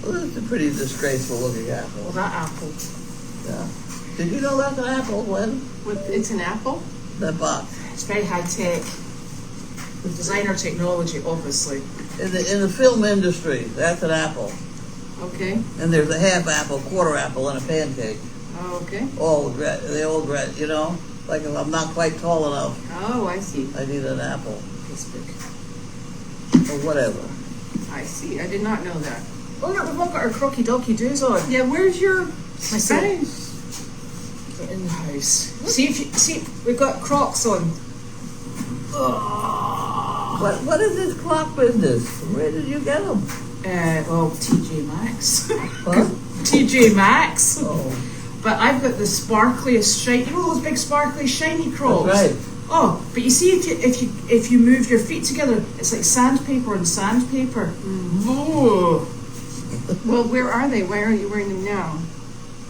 Well, that's a pretty disgraceful looking apple. Well, that apple. Yeah. Did you know that's an apple, Gwen? It's an apple? That box. It's very high tech. Designer technology, obviously. In the film industry, that's an apple. Okay. And there's a half apple, quarter apple, and a pancake. Oh, okay. All the old red, you know? Like if I'm not quite tall enough, Oh, I see. I need an apple. Facebook. Or whatever. I see. I did not know that. Oh, look, we've all got our crocky docky doos on. Yeah, where's your My space? They're in the house. See, we've got Crocs on. Oh. What is this clock business? Where did you get them? Well, TJ Maxx. Huh? TJ Maxx. Oh, But I've got the sparkliest shiny. You know those big sparkly shiny Crocs? that's right. Oh, but you see, if you move your feet together, it's like sandpaper and sandpaper. Oh. Well, where are they? Why are you wearing them now?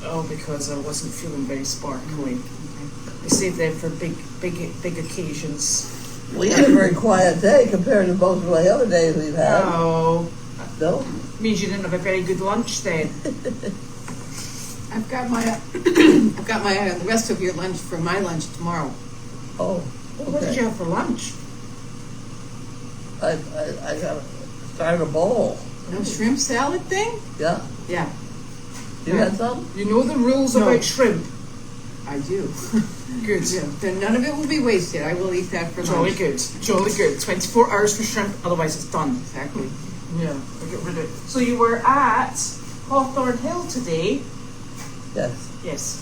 Oh, because I wasn't feeling very sparkly. I saved them for big occasions. We had a very quiet day compared to most of the other days we've had. Oh, No? means you didn't have a very good lunch then. I've got my the rest of your lunch for my lunch tomorrow. Oh, Well, what did you okay. have for lunch? I got started a bowl. No shrimp salad thing? Yeah. Yeah, You had some? You know the rules No. about shrimp. I do. Good. Yeah, then none of it will be wasted. I will eat that for Jolly lunch. good. Jolly good. 24 hours for shrimp, otherwise it's done. Exactly. Yeah, we'll get rid of it. So you were at Hawthorne Hill today? Yes. Yes.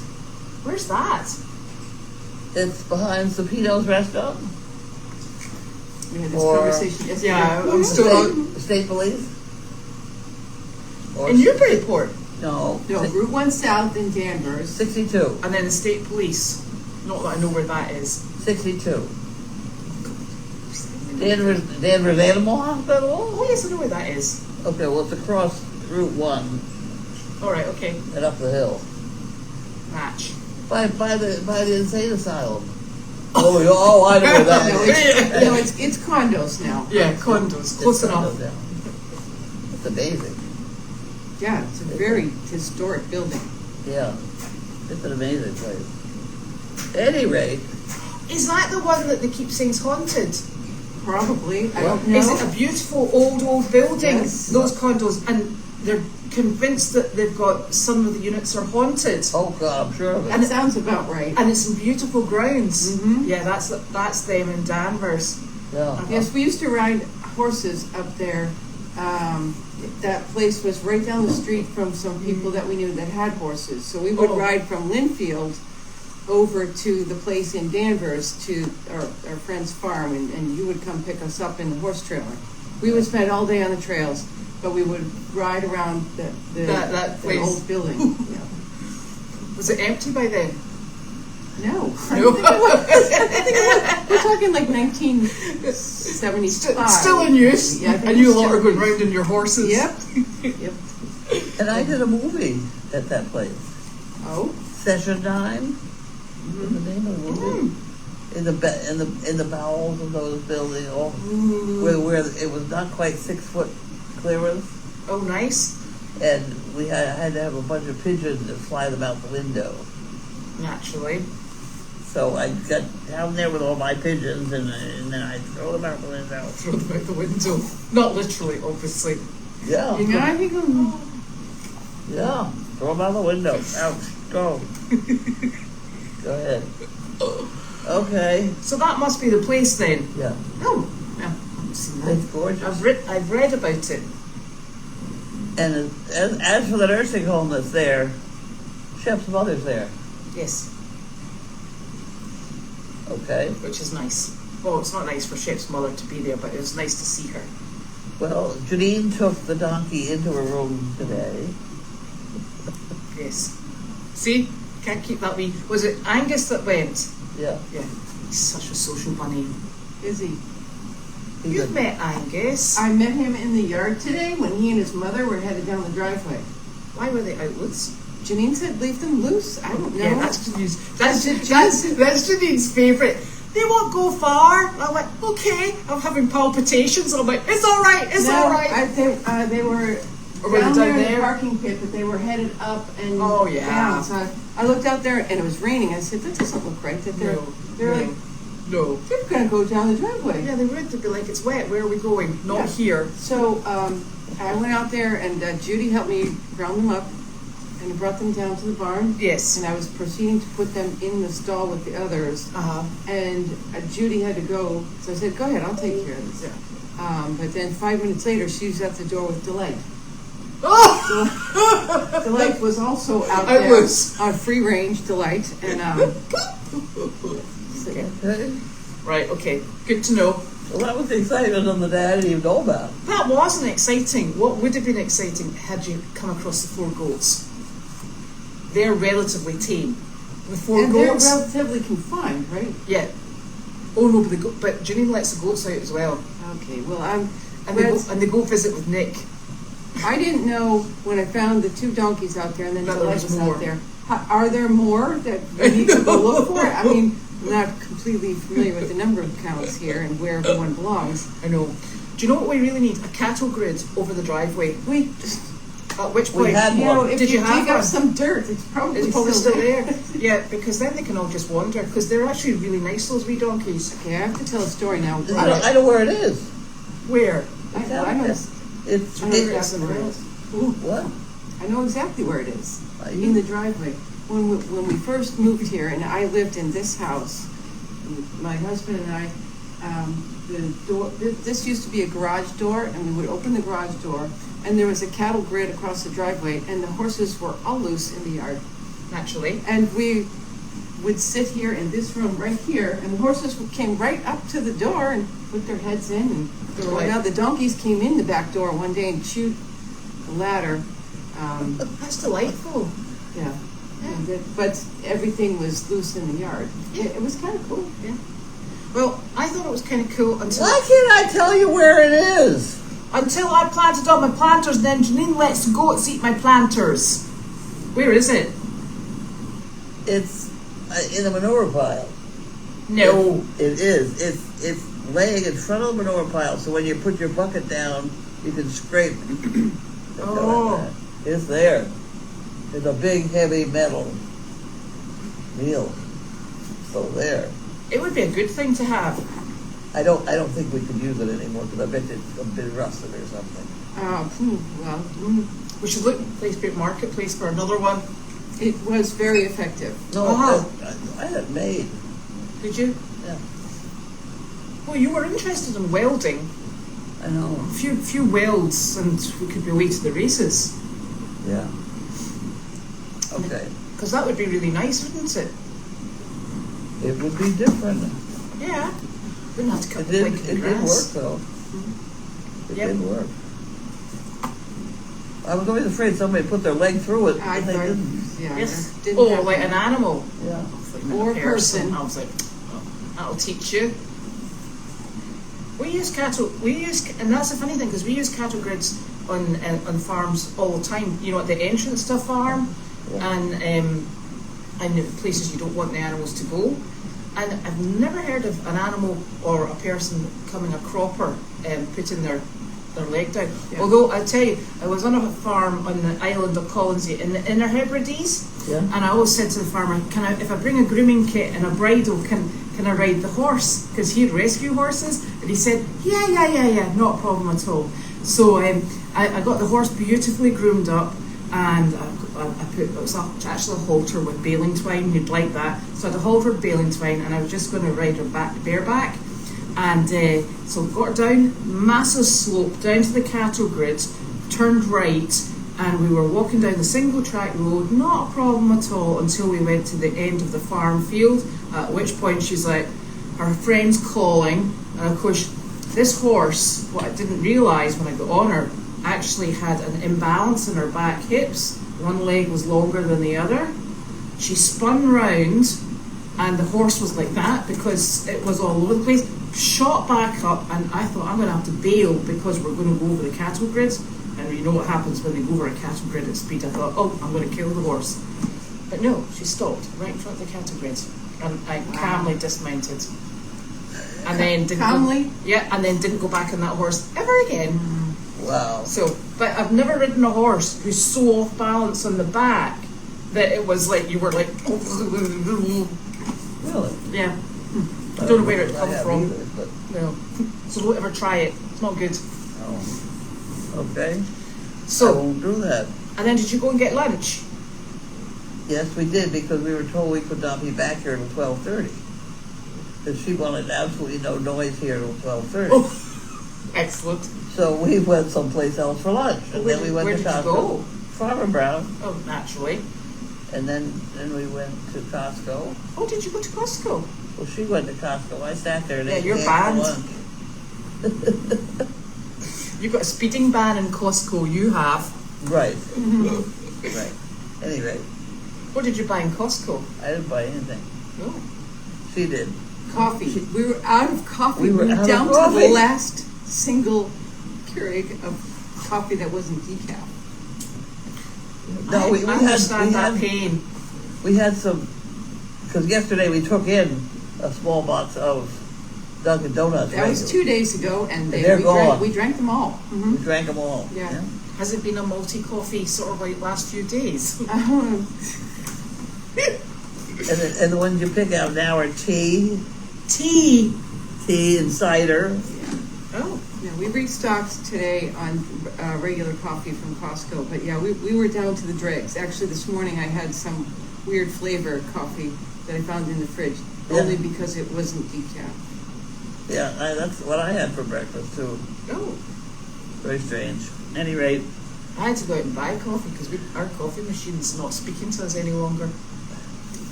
Where's that? It's behind Sapino's restaurant. We had this Or- conversation yesterday. Yeah, I'm still State police. Or in Newburyport. No. No, Route 1 South in Danvers. 62. And then the state police. Not that I know where that is. 62. Danvers Animal Hospital? Oh yes, I know where that is. Okay, well, it's across Route 1 Alright, okay. and up the hill. Match. By the insane asylum. Oh, I know where that No, is. it's condos now. Yeah, condos. Close enough. It's amazing. Yeah, it's a very historic building. Yeah. It's an amazing place. At any rate, Is that the one that they keep saying's haunted? Probably. I What? don't know. Is it a beautiful old building? Yes. Those condos, and they're convinced that they've got some of the units are haunted. oh God, I'm sure of That it. sounds about right. And it's in beautiful grounds. Mhm. Yeah, that's them in Danvers. Yeah. Yes, we used to ride horses up there. That place was right down the street from some people that we knew that had horses. So we would Oh. ride from Linfield over to the place in Danvers to our friend's farm, and you would come pick us up in the horse trailer. We would spend all day on the trails, but we would ride around That the place. old building. Yeah. Was it empty by then? No. I No. don't think it was. I think it was. We're talking like 1975. Still in use. Yeah, I think and you it's lot are still going in round in your horses. Yep. Yep. And I did a movie at that place. Oh. Session Time. Was the name of the movie? In the bowels of those buildings, where it was not quite 6 foot clearance, Oh, nice. and we had to have a bunch of pigeons and fly them out the window. Naturally. So I got down there with all my pigeons, and then I throw them out the window. Throw them out the window. Not literally, obviously. Yeah, You know, I think yeah. Throw them out the window. Out. Go. Go ahead. Okay. So that must be the place then. Yeah. Oh, yeah, I've seen that. It's gorgeous. I've read about it. And as for the nursing home that's there, Shep's mother's there. Yes, Okay. which is nice. Well, it's not nice for Shep's mother to be there, but it was nice to see her. Well, Janine took the donkey into her room today. Yes. See? Can't keep that wee. Was it Angus that went? Yeah. Yeah. He's such a social bunny. is he? He's You've a- met Angus. I met him in the yard today when he and his mother were headed down the driveway. Why were they outwards? Janine said, "Leave them loose." I don't know. Yeah, that's Janine's. That's Janine's- Janine's favourite. They won't go far. I'm like, okay. I'm having palpitations. I'm like, it's all right. It's No, all right. they were Or were they down down there in there? the parking pit, but they were headed up and Oh, yeah. down. So I looked out there and it was raining. I said, that doesn't look right. That they're like, No. they're going to go down the driveway. Yeah, they would. They'd be like, it's wet. Where are we going? Not here. So I went out there and Judy helped me round them up and brought them down to the barn. Yes. And I was proceeding to put them in the stall with the others. And Judy had to go, so I said, go ahead, I'll take care of this. Yeah. But then 5 minutes later, she was at the door with Delight. Oh! Delight was also out I there was. on free range, Delight. And so, yeah. Okay. Right, okay. Good to know. Well, that was the excitement on the day I didn't even know about. That wasn't exciting. What would have been exciting had you come across the 4 goats? They're relatively tame. The 4 and goats. they're relatively confined, right? Yeah. Oh no, but Janine lets the goats out as well. Okay, well, And they go visit with Nick. I didn't know when I found the 2 donkeys out there and then That Delight there was was more. out there. Are there more that we need to go look for? I mean, I'm not completely familiar with the number of cows here and where everyone belongs. I know. Do you know what we really need? A cattle grid over the driveway. We, At which We point, had you one. know, if Did you you have dig up one? some dirt, it's probably still there. Yeah, because then they can all just wander. Because they're actually really nice, those wee donkeys. Okay, I have to tell a story now. I know where it is. Where? I know It's exactly where it is. what? I know exactly where it is. Are In you? the driveway. When we first moved here, and I lived in this house, my husband and I, the door. This used to be a garage door, and we would open the garage door, and there was a cattle grid across the driveway, and the horses were all loose in the yard. Naturally. And we would sit here in this room right here, and the horses came right up to the door and put their heads in. And Right. now the donkeys came in the back door one day and chewed the ladder. That's delightful. Yeah. But everything was loose in the yard. It was kind of cool. Yeah. Well, I thought it was kind of cool until Why can't I tell you where it is? I planted all my planters, and then Janine lets the goats eat my planters. Where is it? It's in the manure pile. No. It is. It's laying in front of the manure pile, so when you put your bucket down, you can scrape. Oh. It's there. It's a big, heavy metal meal. So there. It would be a good thing to have. I don't think we can use it anymore because I bet it's a bit rusted or something. We should look at Facebook Marketplace for another one. It was very effective. No, I had it made. Did you? Yeah. Well, you were interested in welding. I know. A few welds, and we could be away to the races. Yeah. Okay. Because that would be really nice, wouldn't it? It would be different. Yeah. Wouldn't have to cut It the did. lake in It the did grass. work though. It Yep. did work. I was always afraid somebody put their leg through it, I and they thought, didn't. yeah, Yes. it didn't Oh, happen. like an animal. Yeah. Or a person. I was like, oh, that'll teach you. And that's the funny thing, because we use cattle grids on farms all the time. You know, at the entrance to a farm, Yeah. and places you don't want the animals to go. And I've never heard of an animal or a person coming a cropper and putting their leg down. Yeah. Although I tell you, I was on a farm on the island of Colonsay in the Inner Hebrides, Yeah. and I always said to the farmer, if I bring a grooming kit and a bridle, can I ride the horse? Because he'd rescue horses, and he said, yeah, not a problem at all. So I got the horse beautifully groomed up, and I put, it was actually a halter with baling twine. You'd like that. So I had a halter with baling twine, and I was just going to ride her bareback. And so got her down, massive slope, down to the cattle grid, turned right, and we were walking down the single track road, not a problem at all, until we went to the end of the farm field, at which point she's like, her friend's calling, and of course, this horse, what I didn't realise when I got on her, actually had an imbalance in her back hips. One leg was longer than the other. She spun round, and the horse was like that because it was all over the place. Shot back up, and I thought, I'm going to have to bail because we're going to go over the cattle grid. And you know what happens when they go over a cattle grid at speed. I thought, oh, I'm going to kill the horse. But no, she stopped right in front of the cattle grid, and I calmly dismounted. And then didn't Calmly? and then didn't go back on that horse ever again. Wow. So, but I've never ridden a horse who's so off balance on the back that it was like you were like. Really? Yeah. I don't know where it I come have from. either, but, No. So don't ever try it. It's not good. oh. Okay. I So, won't do that. and then did you go and get lunch? Yes, we did, because we were told we could not be back here till 12:30. Because she wanted absolutely no noise here till 12:30. Oh, excellent. So we went someplace else for lunch, and Where then we did- went where to did you Costco. go? Farmer Brown, Oh, naturally. and then we went to Costco. Oh, did you go to Costco? Well, she went to Costco. I sat there and Yeah, ate you're ham banned. for lunch. You've got a speeding ban in Costco. You have. Right. Right. Anyway, What did you buy in Costco? I didn't buy anything. No. She did. Coffee. We were out of coffee. We were out of down to coffee. the last single Keurig of coffee that wasn't decaf. No, we I had understand that pain. we had some, because yesterday we took in a small box of Dunkin' Donuts. That was regular. 2 days ago, and they're gone. we drank them all. We drank them all. Yeah. Has it been a multi coffee sort of like last few days? And the ones you pick out now are tea and cider. Oh. Yeah, we restocked today on regular coffee from Costco, but yeah, we were down to the dregs. Actually, this morning I had some weird flavor coffee that I found in the fridge, Yeah. only because it wasn't decaf. Yeah, that's what I had for breakfast too. Oh. Very strange. Any rate, I had to go out and buy coffee because our coffee machine's not speaking to us any longer.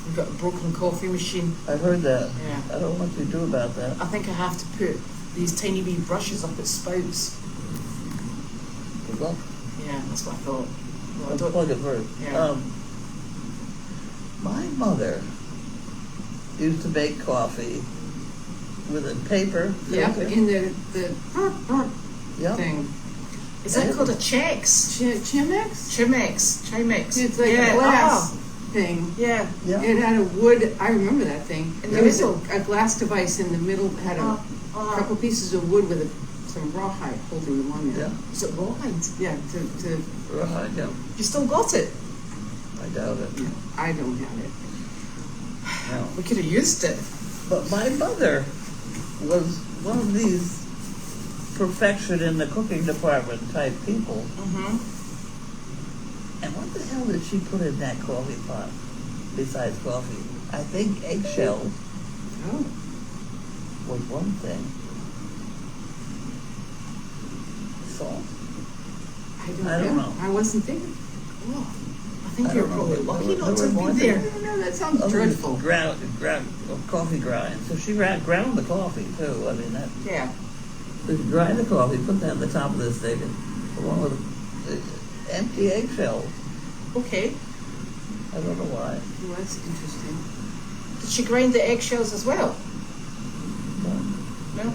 We've got a broken coffee machine. I heard that. Yeah. I don't know what to do about that. I think I have to put these tiny wee brushes up its spouts. Good luck. Yeah, that's what I thought. Well, I Let's don't, plug it first. Yeah. My mother used to make coffee with a paper Yeah, filter. in the Yep. thing. is that called a Chex? Chimex? Chimex. It's like yeah. a glass Ah, thing. yeah. Yeah. It had a wood, I remember that thing. In the There was middle. a glass device in the middle, had a Ah. couple pieces of wood with some rawhide holding them on there. Yeah. Is it rawhide? Yeah, to Right, yeah. You still got it? I doubt it. I don't have it. No. We could have used it. But my mother was one of these perfection in the cooking department type people. Mm-hmm. And what the hell did she put in that coffee pot besides coffee? I think eggshells Oh. was one thing. Salt. I don't know. I wasn't thinking. Oh, I think I you're don't know. probably lucky not to There have were been more there. No, that sounds Other dreadful. ground coffee grind. So she ground the coffee too. I mean that. Yeah. So she grind the coffee, put that on the top of this thing, and along with empty eggshells. Okay. I don't know why. Well, that's interesting. Did she grind the eggshells as well? No.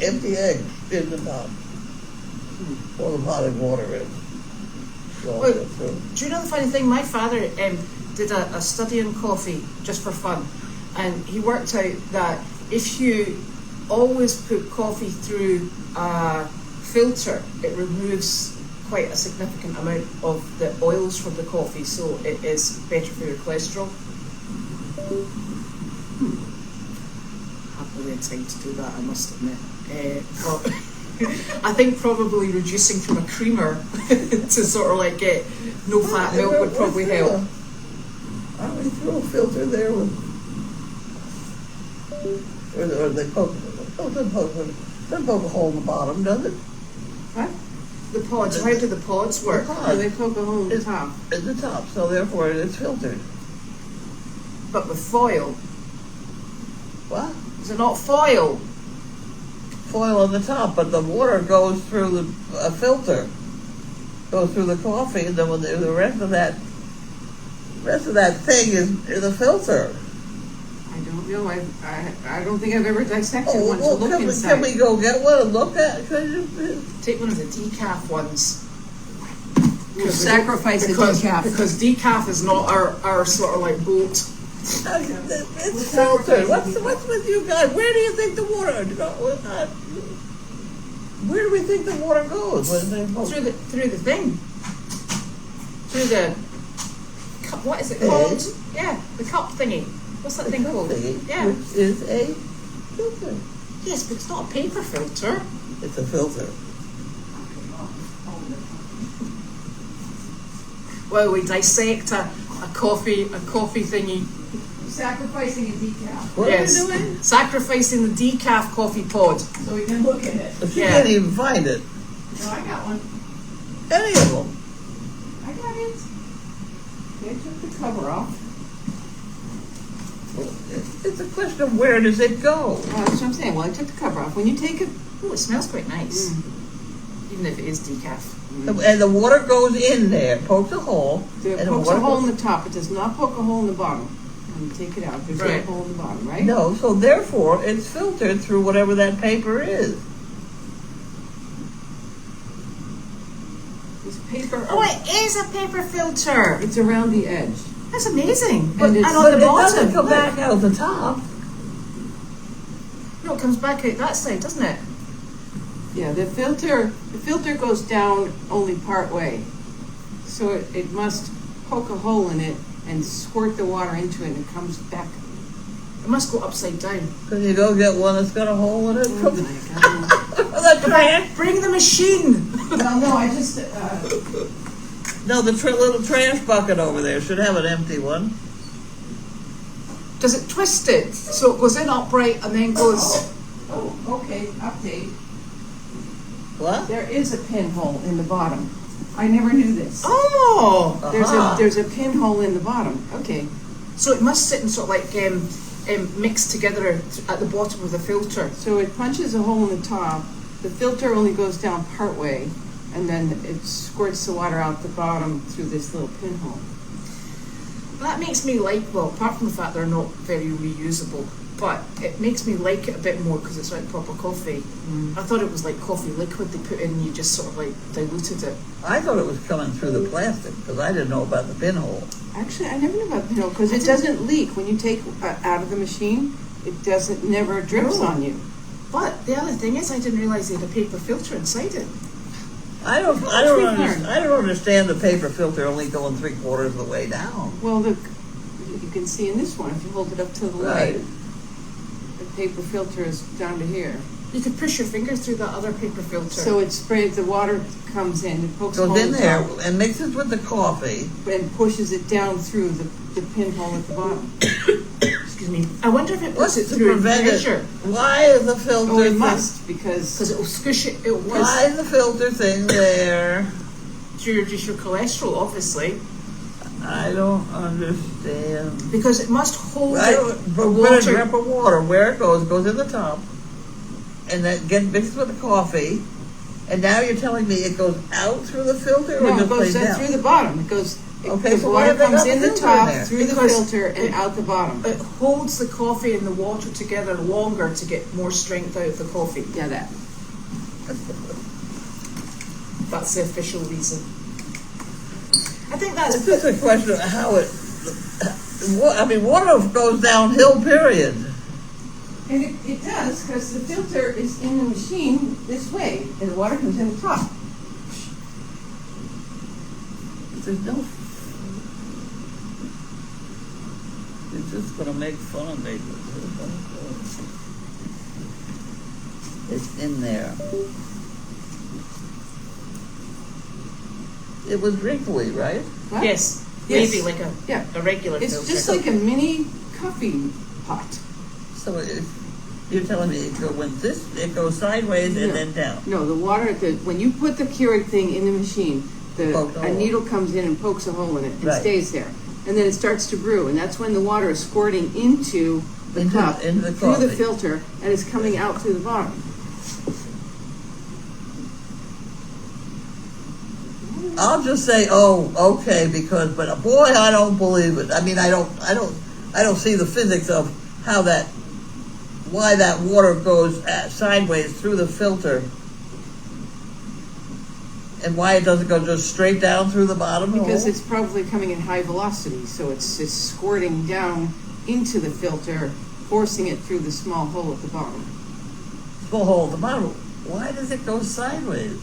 Empty egg in the top. Pour the boiling water in. So, Well, so, do you know the funny thing? My father did a study on coffee just for fun, and he worked out that if you always put coffee through a filter, it removes quite a significant amount of the oils from the coffee, so it is better for your cholesterol. Haven't really had time to do that, I must admit. But I think probably reducing from a creamer to sort of like get no fat milk would probably help. Aren't we through a filter there with, or they poke, doesn't poke a hole in the bottom, does it? What? The pods, how do the pods work? Oh, they poke a hole in the It's- top. At the top, so therefore it's filtered. But with foil. What? Is it not foil? Foil on the top, but the water goes through a filter, goes through the coffee, and then when the rest of that thing is a filter. I don't know. I don't think I've ever dissected one to well, look inside. can we go get one and look at? Could you, Take one of the decaf ones. We'll sacrifice the decaf. Because decaf is not our sort of like boat. It's filtered. What's with you guys? Where do you think the water? Where do we think the water goes? Through the thing. Through the cup. What is it called? Yeah, the cup thingy. What's that thing called? Yeah. Which is a filter. Yes, but it's not a paper filter. It's a filter. Well, we dissect a coffee thingy. Sacrificing a decaf. What are we doing? Sacrificing the decaf coffee pod. So we can look at it. She can't even find it. No, I got one. Any of them. I got it. They took the cover off. It's a question of where does it go? That's what I'm saying. Well, I took the cover off. When you take it, Oh, it smells quite nice. Even if it is decaf. And the water goes in there, pokes a hole. it pokes a hole in the top. It does not poke a hole in the bottom. When you take it out, there's Right. no hole in the bottom, right? No, so therefore it's filtered through whatever that paper is. It's paper. Oh, it is a paper filter. It's around the edge. That's amazing. But, And and, it's- on But the it doesn't bottom, come look. back out the top. No, it comes back out that side, doesn't it? Yeah, the filter goes down only part way. So it must poke a hole in it and squirt the water into it and it comes back. It must go upside down. Can you go get one that's got a hole in it? Oh my God. The trash? Bring the machine. No, I just, No, the little trash bucket over there should have an empty one. Does it twist it so it goes in upright and then goes? oh, okay, update. What? There is a pinhole in the bottom. I never knew this. Oh, There's a pinhole in the bottom. Okay. so it must sit and sort of like mixed together at the bottom of the filter. So it punches a hole in the top. The filter only goes down part way, and then it squirts the water out the bottom through this little pinhole. That makes me like, well, apart from the fact they're not very reusable, but it makes me like it a bit more because it's like proper coffee. I thought it was like coffee liquid they put in and you just sort of like diluted it. I thought it was coming through the plastic because I didn't know about the pinhole. Actually, I never knew about the pinhole because it doesn't leak when you take out of the machine. It never drips Oh. on you. But the other thing is I didn't realize they had a paper filter inside it. I don't learned. understand the paper filter only going 3/4 of the way down. Well, you can see in this one if you hold it up to the light, the paper filter is down to here. You could push your finger through that other paper filter. So it sprays. The water comes in. It pokes a hole Goes in the there top and mixes with the coffee. and pushes it down through the pinhole at the bottom. Excuse me. I wonder if it puts What's it to through prevent pressure. it? Why is the filter Oh, it thing- must because Because it will squish it. It will Why is the filter thing there? reduce your cholesterol, obviously. I don't understand. Because it must hold I it. don't, The but when a water. drip of water, where it goes in the top, and then get mixed with the coffee, and now you're telling me it goes out through the filter or no, it just goes plays down? through the bottom. It goes. Okay, the so why water have they comes got in the the filter in top there? through the Because filter and out the bottom. It holds the coffee and the water together longer to get more strength out of the coffee. Yeah, that. That's the official reason. I think that's. It's just a question of how it. Water goes downhill. Period. And it does because the filter is in the machine this way, and the water comes in the top. There's no. It's just gonna make fun of me. It's in there. It was wrinkly, right? What? Yes. Yes. Maybe like Yeah. a regular It's filter. just like a mini coffee pot. So you're telling me it goes sideways and No. then down. No, the water, when you put the Keurig thing in the machine, Poked a a hole. needle comes in and pokes a hole in it and Right. stays there. And then it starts to brew, and that's when the water is squirting into the cup, into the through the coffee. filter, and it's coming out through the bottom. I'll just say, oh, okay, but boy, I don't believe it. I mean, I don't see the physics of why that water goes sideways through the filter, and why it doesn't go just straight down through the bottom. Because hole. it's probably coming in high velocity, so it's squirting down into the filter, forcing it through the small hole at the bottom. Small hole at the bottom. Why does it go sideways?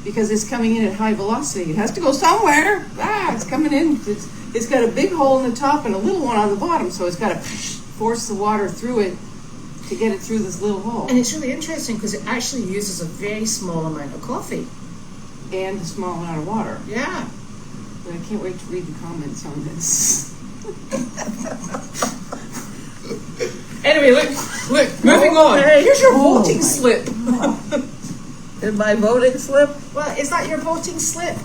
Because it's coming in at high velocity. It has to go somewhere. It's coming in. It's got a big hole in the top and a little one on the bottom, so it's got to force the water through it to get it through this little hole. And it's really interesting because it actually uses a very small amount of coffee. And a small amount of water. Yeah. But I can't wait to read the comments on this. Anyway, look, moving on. Here's your voting slip. In my voting slip? Well, is that your voting slip?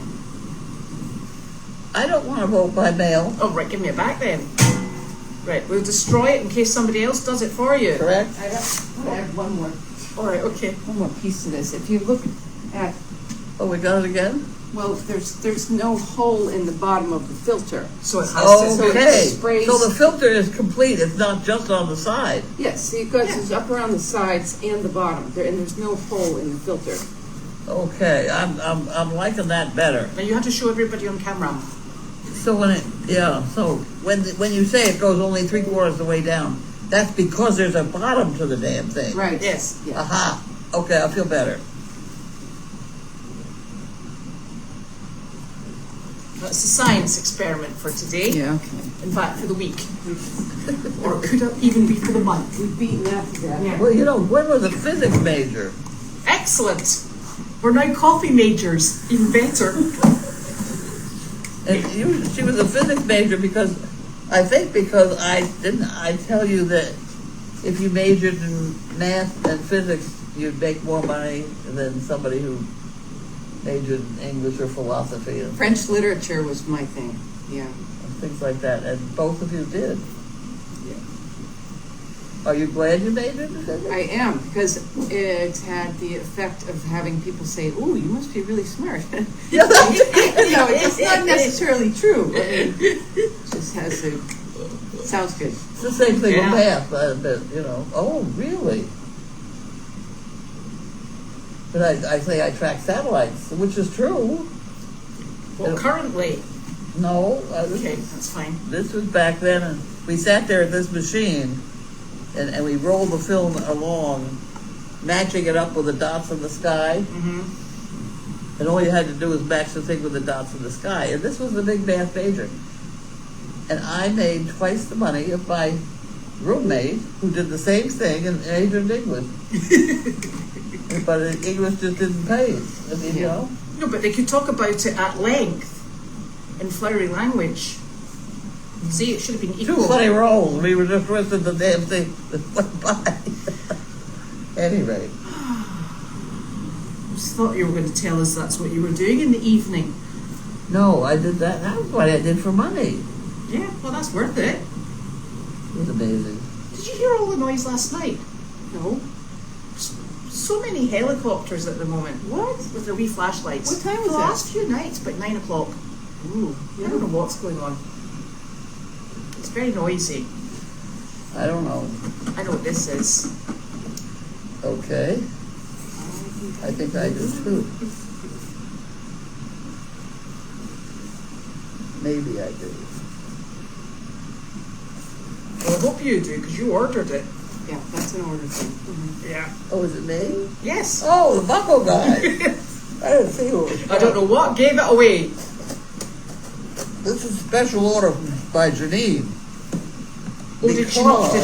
I don't want to vote by mail. Oh, right, give me it back then. Right, we'll destroy it in case somebody else does it for you. Correct? I have one more. All right, okay. One more piece to this. If you look at, Oh, we got it again? well, there's no hole in the bottom of the filter. So it has to. Okay. sprays- So the filter is complete. It's not just on the side. Yes, see, it goes up around the sides and the bottom, and there's no hole in the filter. Okay, I'm liking that better. Now you have to show everybody on camera. So when you say it goes only 3/4 of the way down, that's because there's a bottom to the damn thing. Right. Yes. Yeah. Aha. Okay, I feel better. That's the science experiment for today. Yeah, okay. In fact, for the week. Or it could even be for the month. We've beaten that to death. Yeah. Well, Gwen was a physics major. Excellent. We're now coffee majors. Even better. And she was a physics major because I tell you that if you majored in math and physics, you'd make more money than somebody who majored in English or philosophy and French literature was my thing. Yeah. things like that. And both of you did. Yeah. Are you glad you majored in physics? I am, because it's had the effect of having people say, "Ooh, you must be really smart." It's not necessarily true. I mean, it just has to. Sounds good. It's the same thing with math, but oh, really? But I say I track satellites, which is true. Well, currently. No. Okay, that's fine. This was back then, and we sat there at this machine, and we rolled the film along, matching it up with the dots in the sky. Mm-hmm. And all you had to do was match the thing with the dots in the sky. And this was the big math major. And I made twice the money of my roommate, who did the same thing and majored in English. But English just didn't pay. I mean, No, but they could talk about it at length in flowery language. See, it should have been equal. Two funny rolls. We were just listening to the damn thing that went by. Anyway. I just thought you were going to tell us that's what you were doing in the evening. No, I did that. That was what I did for money. Yeah, well, that's worth it. It was amazing. Did you hear all the noise last night? No. So many helicopters at the moment. What? With their wee flashlights. What time was the that? last few nights, about 9 o'clock. Ooh. I don't know what's going on. It's very noisy. I don't know. I know what this is. Okay. I think I do too. Maybe I do. Well, I hope you do, because you ordered it. Yeah, that's an order thing. Mm-hmm. Yeah. Oh, is it me? Yes. Oh, the buckle guy. I didn't see who it was. I don't know what gave it away. This is a special order by Janine. Oh, did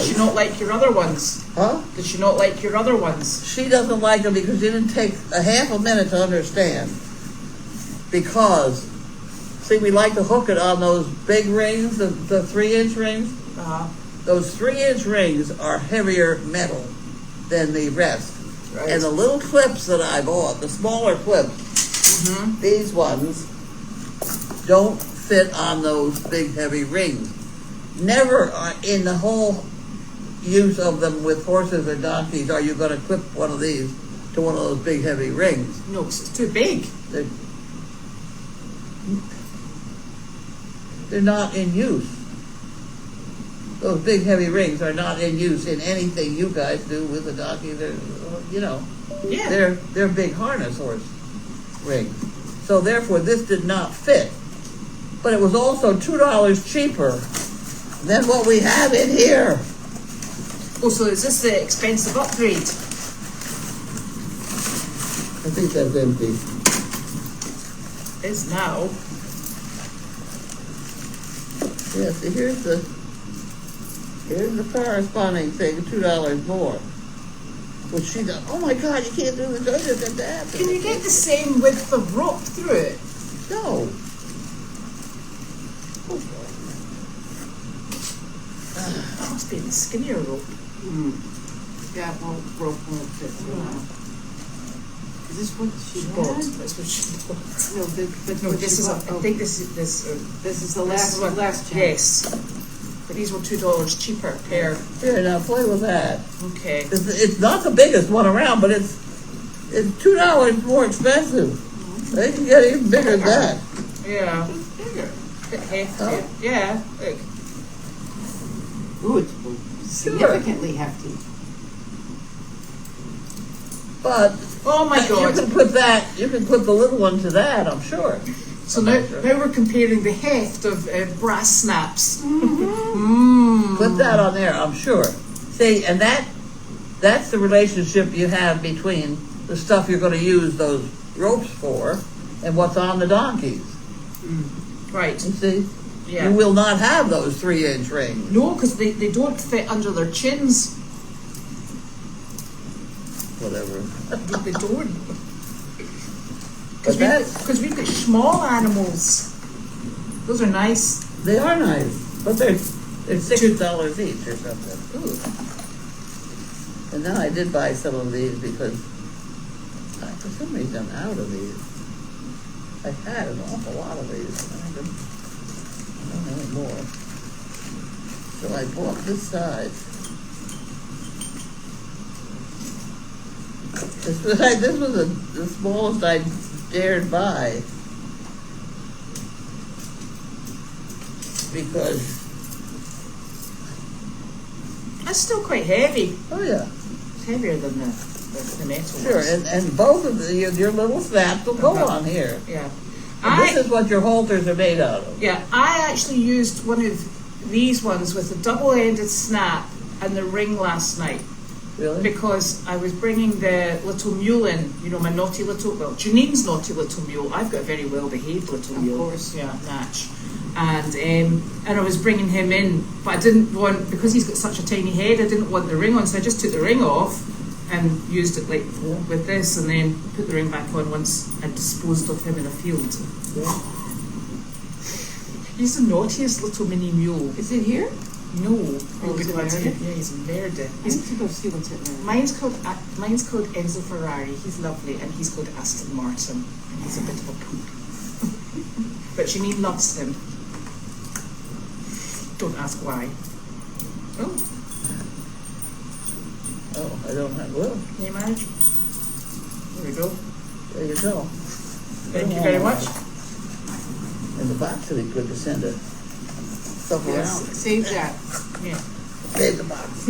she not like your other ones? Huh? Did she not like your other ones? She doesn't like them because she didn't take a half a minute to understand. Because, see, we like to hook it on those big rings, the 3-inch rings. Uh-huh. Those 3-inch rings are heavier metal than the rest. Right. And the little clips that I bought, the smaller clips, Mm-hmm. these ones don't fit on those big heavy rings. Never in the whole use of them with horses or donkeys are you going to clip one of these to one of those big heavy rings. No, 'cause it's too big. They're not in use. Those big heavy rings are not in use in anything you guys do with a donkey. They're, Yeah. they're big harness horse rings. So therefore, this did not fit. But it was also $2 cheaper than what we have in here. Oh, so is this the expensive upgrade? I think that's empty. Is now. Yeah, see, here's the corresponding thing, $2 more. Which she does. Oh my God, you can't do the judges and that. Can you get the same width of rope through it? No. That must be the skinnier rope. Yeah, well, rope won't fit through now. Is this what she Bought. had? That's what she bought. No, that's No, what this she is. bought. I think this is this. This is the This is last chance. Yes, but these were $2 cheaper per. Here, now play with that. Okay. It's not the biggest one around, but it's $2 more expensive. They can get even bigger than that. Yeah. It's bigger. Bit hefty. Oh. Yeah. Look. Ooh, it's significantly hefty. But Oh my God. you can put the little one to that, I'm sure. So now we're comparing the heft of brass snaps. Put that on there, I'm sure. See, and that's the relationship you have between the stuff you're going to use those ropes for and what's on the donkeys. Right. You see? Yeah. You will not have those 3-inch rings. No, because they don't fit under their chins. Whatever. They don't. But Because we've got small animals. Those are nice. they are nice, but they're $6 each or something. Ooh. And then I did buy some of these because for some reason I'm out of these. I had an awful lot of these. And I don't have any more. So I bought this size. This was the smallest I dared buy. Because, That's still quite heavy. oh yeah, It's heavier than the metal sure, ones. and both of your little snaps will go on here. Yeah. And this is what your halters are made out of. Yeah, I actually used one of these ones with a double-ended snap and the ring last night Really? because I was bringing the little mule in, my naughty little, Janine's naughty little mule. I've got a very well-behaved little Of mule. course. Yeah, Natch. And I was bringing him in, but I didn't want, because he's got such a tiny head, I didn't want the ring on, so I just took the ring off and used it like with this, and then put the ring back on once I disposed of him in a field. Yeah. He's the naughtiest little mini mule. Is it here? No, Oh, is it Verde? yeah, he's Verde. I need to go see what's in there. Mine's called Enzo Ferrari. He's lovely, and he's called Aston Martin. And he's a bit of a poop, but Janine loves him. Don't ask why. Oh, Oh, I don't have, well, can you manage? There we go. there you go. Thank you very much. And the box would be good to send it stuff Yes, around. save that. Yeah, Save the box.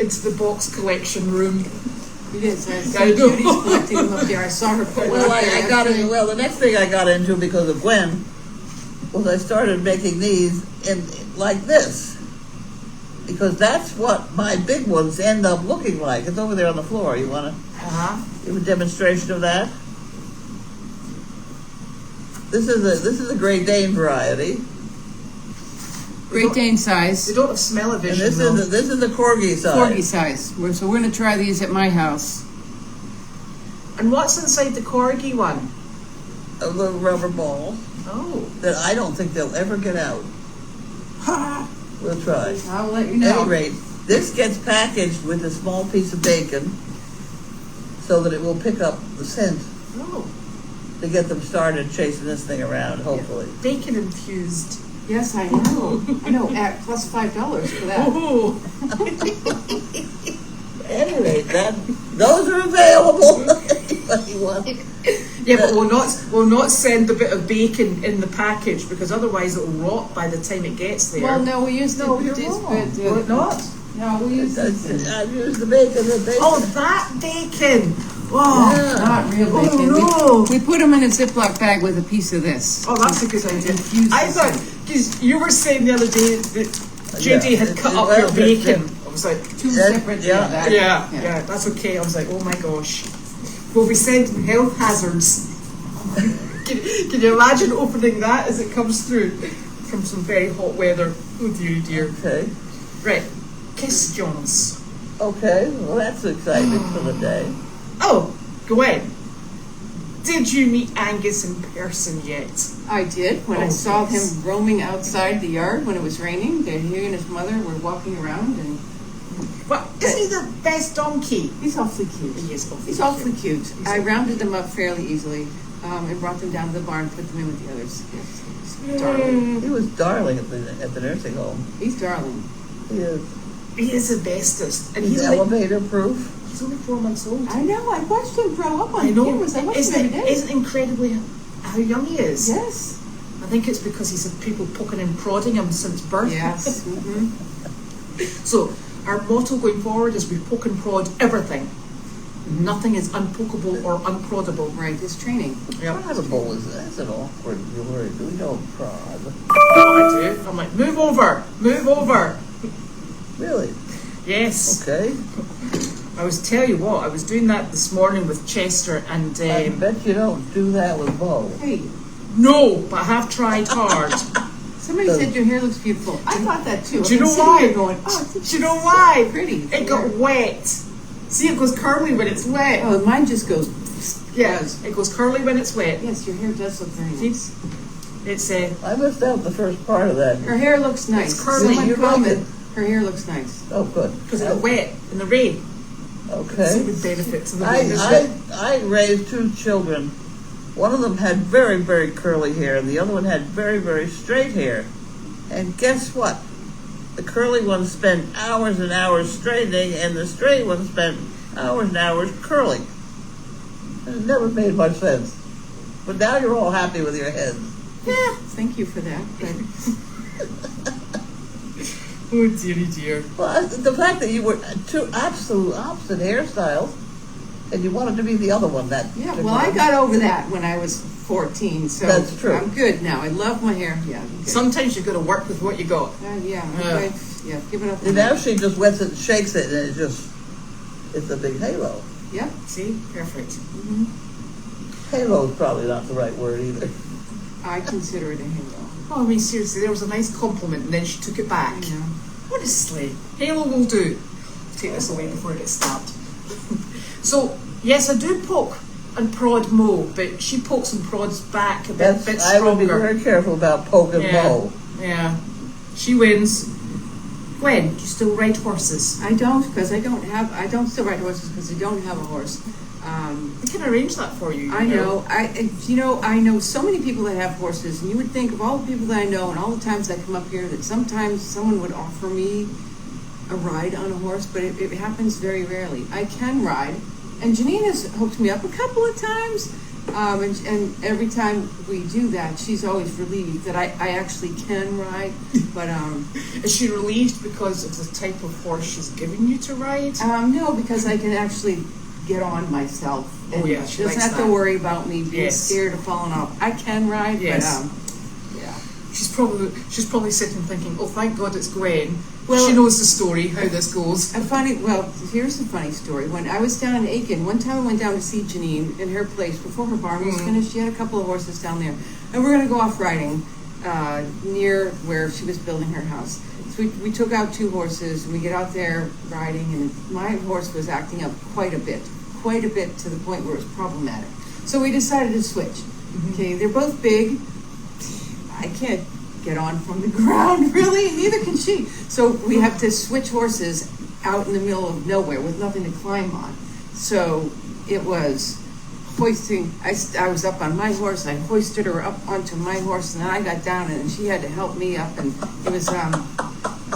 it's the box collection room. It is. I I saw know. Judy's collecting them up there. I saw her put one Well, up there. I got yesterday. in, well, the next thing I got into because of Gwen was I started making these in like this. Because that's what my big ones end up looking like. It's over there on the floor. You want to give a demonstration of that? This is a Great Dane variety, Great Dane size. They don't have smell and vision this though. is the corgi size. Corgi size. So we're going to try these at my house. And what's inside the corgi one? A little rubber ball Oh, that I don't think they'll ever get out. We'll try. I'll let you At know. any rate, this gets packaged with a small piece of bacon so that it will pick up the scent oh, to get them started chasing this thing around, hopefully. bacon infused. Yes, I know. I know. At plus $5 for that. Oh, At any rate, those are available. Anybody want it? yeah, but we'll not send a bit of bacon in the package because otherwise it'll rot by the time it gets there. Well, no, we used to. No, you're it's wrong. good, Will it not? No, we used to. I've used the bacon that they... Oh, that bacon! Oh, Yeah. Not real Oh, bacon. no. We put them in a Ziploc bag with a piece of this. oh, that's a good idea. Infuse I the thought scent. because you were saying the other day that Judy had cut up your bacon. I was like, Two separate. yeah, that's okay. I was like, oh my gosh. We'll be sending health hazards. Can you imagine opening that as it comes through from some very hot weather? Oh dear, dear. Okay. Right, Kiss Jones. Okay, well that's exciting for the day. Oh, Gwen, did you meet Angus in person yet? I did. When I saw him roaming outside the yard when it was raining, he and his mother were walking around, and Well, isn't he the best donkey? he's awfully cute. He is awfully He's awfully cute. I rounded them up fairly easily and brought them down to the barn, put them in with the others. Yes, he's darling. He was darling at the nursing home. He's darling. He is. He is the bestest. And He's he's only, elevator proof. he's only 4 months old. I know. I watched him grow up on I know. cameras. I watched him every day. Isn't it incredibly how young he is? Yes. I think it's because he's had people poking and prodding him since birth. Yes. Mm-hmm. So our motto going forward is we poke and prod everything. Nothing is unpokeable or unproddable. Right. His training. Yep. Proddable is that's an awkward word. We don't prod. Oh, I do. I'm like, move over, move over. Really? Yes. Okay. I was tell you what, I was doing that this morning with Chester and I bet you don't do that with Bo. Hey, no, but I have tried hard. somebody said your hair looks beautiful. I thought that too. Do you I've been know sitting why? here going, oh, Do you know why? pretty. It got wet. See, it goes curly when it's wet. Oh, mine just goes. Yes, it goes curly when it's wet. Yes, your hair does look very See? nice. It's I missed out the first part of that. Her hair looks nice. It's curly. Someone You commented, like her hair looks nice. Oh, good. because it got wet in the rain. See Okay. the benefits of the rain. isn't it? I raised two children. One of them had very, very curly hair, and the other one had very, very straight hair. And guess what? The curly one spent hours and hours straightening, and the straight one spent hours and hours curling. And it never made much sense. But now you're all happy with your heads. Yeah, thank you for that. But Oh dearie dear. Well, the fact that you were two absolute opposite hairstyles, and you wanted to be the other one, that yeah, well, I got over that when I was 14, so That's true. I'm good now. I love my hair. Yeah, I'm good. Sometimes you got to work with what you got. I've given up. And on now that. she just wets it, shakes it, and it's a big halo. Yeah. See, perfect. Halo's probably not the right word either. I consider it a halo. Oh, I mean, seriously, there was a nice compliment, and then she took it back. Yeah. Honestly, Halo will do. Take this away before it gets stabbed. So, yes, I do poke and prod Mo, but she pokes and prods back a bit I would be stronger. very careful about poking Bo. Yeah, she wins. Gwen, do you still ride horses? I don't, because I don't still ride horses because I don't have a horse. We can arrange that for you. I know. I know so many people that have horses, and you would think of all the people that I know and all the times I come up here that sometimes someone would offer me a ride on a horse, but it happens very rarely. I can ride, and Janine has hooked me up a couple of times, and every time we do that, she's always relieved that I actually can ride. But Is she relieved because of the type of horse she's giving you to ride? no, because I can actually get on myself. Oh, yeah, she doesn't likes have to that. worry about me being Yes. scared of falling off. I can ride, Yes. but yeah. She's probably sitting thinking, oh, thank God it's Gwen. Well- She knows the story, how this goes. Here's a funny story. When I was down in Aiken, one time I went down to see Janine in her place before her barn was finished. She had a couple of horses down there, and we're going to go off riding near where she was building her house. So we took out two horses, and we get out there riding, and my horse was acting up quite a bit to the point where it was problematic. So we decided to switch. Okay, they're both big. I can't get on from the ground, really, neither can she. So we have to switch horses out in the middle of nowhere with nothing to climb on. So it was hoisting. I was up on my horse, I hoisted her up onto my horse, and then I got down, and she had to help me up, and it was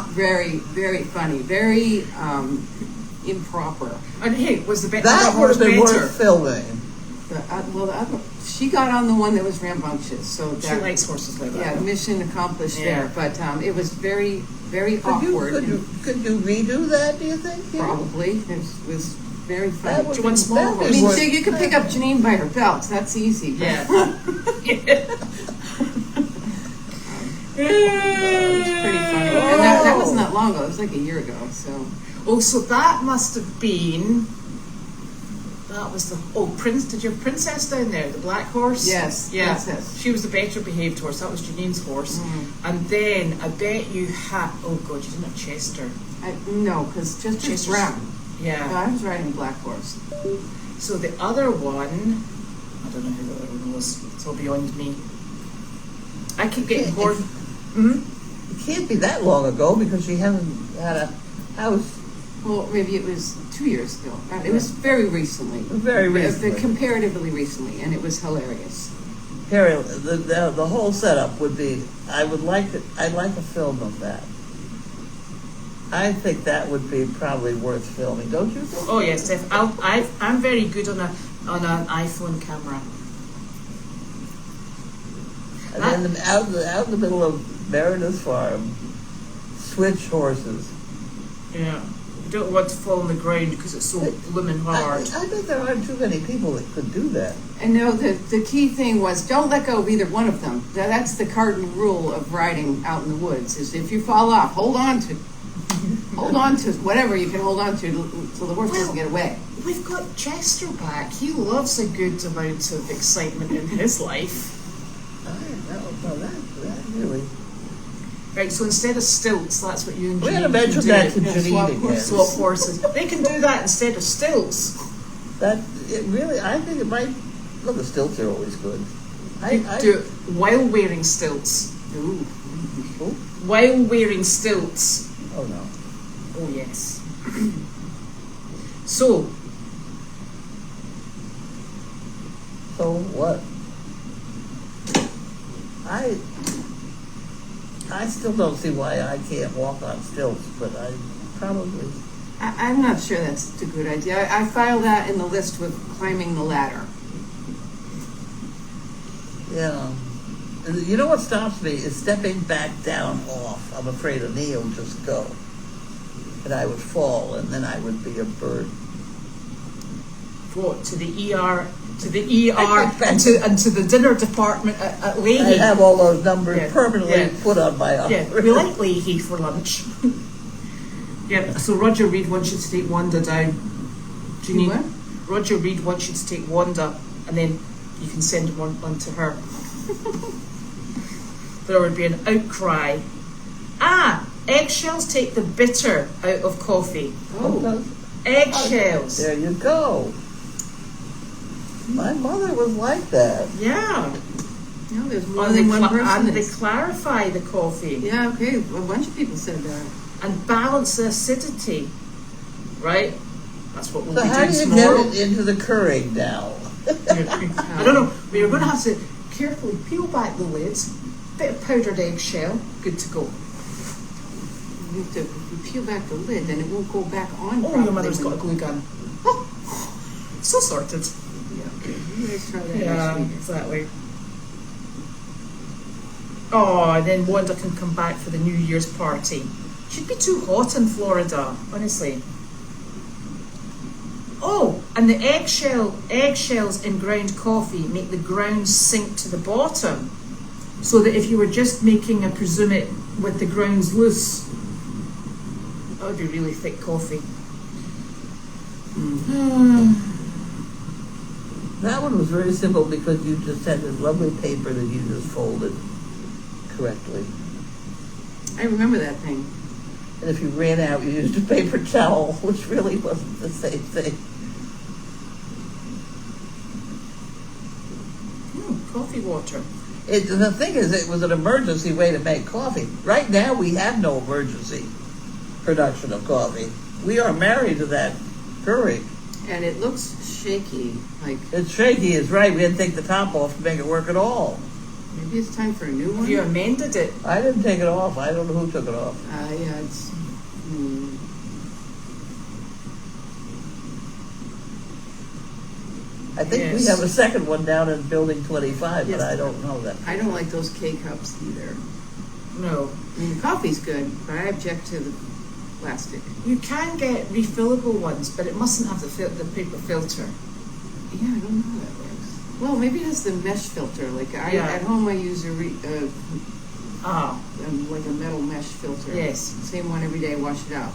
very, very funny, very improper. And hey, was the That other would horse have been better? worth filming. She got on the one that was rambunctious, so She that, likes horses like that. yeah, mission accomplished Yeah. there. But it was very, very awkward. Could you redo that, do you think? Yeah. Probably. It was very funny. That would Do you want small that would I horse? mean, work. so you could pick up Janine by her belt. That's easy. but- Yeah. It's pretty funny. And that wasn't that long ago. It was like a year ago. So. Oh, so that must have been. That was the Prince. Did you have Princess down there, the black horse? Yes, yeah. Princess. She was the better behaved horse. That was Janine's horse. And then I bet you had. Oh God, you didn't have Chester. No, because Chester's brown. Yeah. No, I was riding a black horse. So the other one, I don't know who the other one was. It's all beyond me. I keep getting horse. It can't be that long ago because she hasn't had a house. Well, maybe it was 2 years ago. It was very recently. Very recently. Comparatively recently, and it was hilarious. Harry, the whole setup would be. I'd like a film of that. I think that would be probably worth filming, don't you think? Oh yes, I'm very good on an iPhone camera. And then out in the middle of Meredith's farm, switch horses. Yeah. You don't want to fall on the ground because it's so blooming hard. I bet there aren't too many people that could do that. And no, the key thing was don't let go of either one of them. That's the cardinal rule of riding out in the woods. Is if you fall off, hold on to whatever you can hold on to so the horse doesn't get away. We've got Chester back. He loves a good amount of excitement in his life. That really. Right, so instead of stilts, that's what you and We're Janine going to mention can that do. to Janine again. Swap horses. They can do that instead of stilts. I think it might. Well, the stilts are always good. Do it while wearing stilts. Ooh. While wearing stilts. Oh no. Oh yes. So what? I still don't see why I can't walk on stilts, but I probably. I'm not sure that's a good idea. I file that in the list with climbing the ladder. Yeah. You know what stops me is stepping back down off. I'm afraid a knee will just go. And I would fall, and then I would be a bird. what, to the ER and to the dinner department at Leahy. I have all those numbers permanently put on my arm. Yeah, we like Leahy for lunch. Yeah, so Roger Reid wants you to take Wanda down. Do you need What? Roger Reid wants you to take Wanda, and then you can send one to her. There would be an outcry. Eggshells take the bitter out of coffee. Oh. Eggshells. There you go. My mother was like that. Yeah. No, there's more than one person. And they that's- clarify the coffee. Yeah, okay. A bunch of people said that. And balance the acidity. Right? That's what we'll So be how doing do you tomorrow. get it into the Keurig now? I don't know. We're going to have to carefully peel back the lids. Bit of powdered eggshell. Good to go. You have to, if you peel back the lid, then it won't go back on. Oh, your mother's got a glue gun. So sorted. Yeah, okay. You guys try that Yeah, next week. exactly. Oh, and then Wanda can come back for the New Year's party. Should be too hot in Florida, honestly. Oh, and the eggshells in ground coffee make the grounds sink to the bottom. So that if you were just making, I presume it, with the grounds loose, that would be really thick coffee. That one was very simple because you just had this lovely paper that you just folded correctly. I remember that thing. And if you ran out, you used a paper towel, which really wasn't the same thing. Coffee water. The thing is, it was an emergency way to make coffee. Right now, we have no emergency production of coffee. We are married to that Keurig. And it looks shaky. Like, It's shaky, it's right. We had to take the top off to make it work at all. maybe it's time for a new one? Have you amended it? I didn't take it off. I don't know who took it off. Yeah, it's... I think we Yes. have a second one down in Building 25, Yes. but I don't know that. I don't like those K-cups either. No. I mean, the coffee's good, but I object to the plastic. You can get refillable ones, but it mustn't have the paper filter. Yeah, I don't know how that works. Well, maybe it has the mesh filter. Like, Yeah. at home I use a Ah, like a metal mesh filter. yes. Same one every day, wash it out.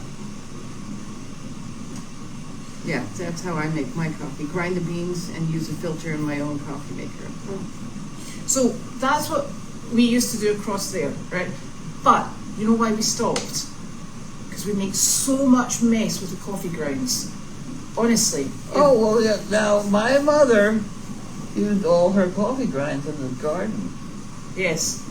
Yeah, that's how I make my coffee. Grind the beans and use a filter in my own coffee maker. So that's what we used to do across there, right? But you know why we stopped? Because we make so much mess with the coffee grounds. Honestly. Oh, well, yeah. Now, my mother used all her coffee grinds in the garden. Yes.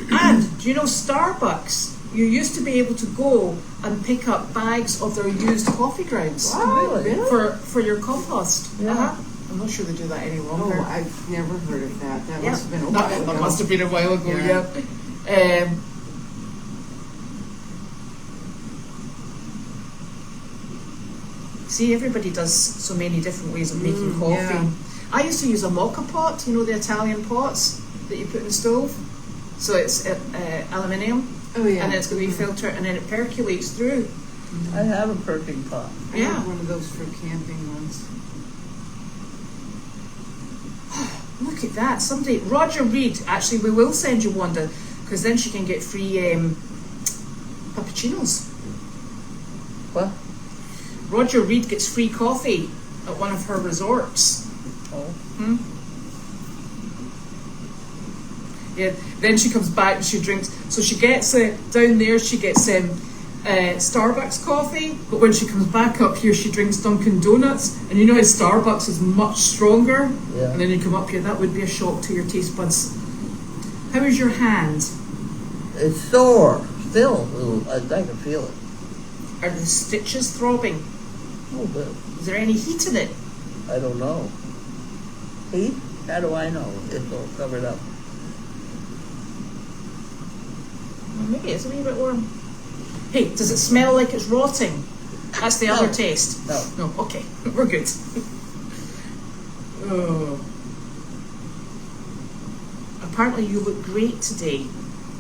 And do you know Starbucks? You used to be able to go and pick up bags of their used coffee grounds. Wow, really? For your compost. Yeah. Uh-huh. I'm not sure they do that any longer. Oh, I've never heard of that. That Yeah. must have been a while ago. That must have been a while ago, Yeah. yeah. See, everybody does so many different ways of making coffee. yeah. I used to use a mocha pot, you know, the Italian pots that you put in the stove. So it's aluminium, Oh, yeah. and it's going to be filtered, and then it percolates through. I have a perking pot. I Yeah. have one of those for camping ones. Look at that. Somebody, Roger Reed, actually, we will send you one, because then she can get free cappuccinos. What? Roger Reed gets free coffee at one of her resorts. Oh. Yeah. Then she comes back and she drinks. So she gets down there. She gets Starbucks coffee, but when she comes back up here, she drinks Dunkin' Donuts. And you know how Starbucks is much stronger. Yeah. And then you come up here. That would be a shock to your taste buds. How is your hand? It's sore. Still, I can feel it. Are the stitches throbbing? Oh, but Is there any heat in it? I don't know. Heat? How do I know? It's all covered up. Well, maybe it's a wee bit warm. Hey, does it smell like it's rotting? That's the other No. taste. No. No, okay, we're good. Oh. Apparently you look great today.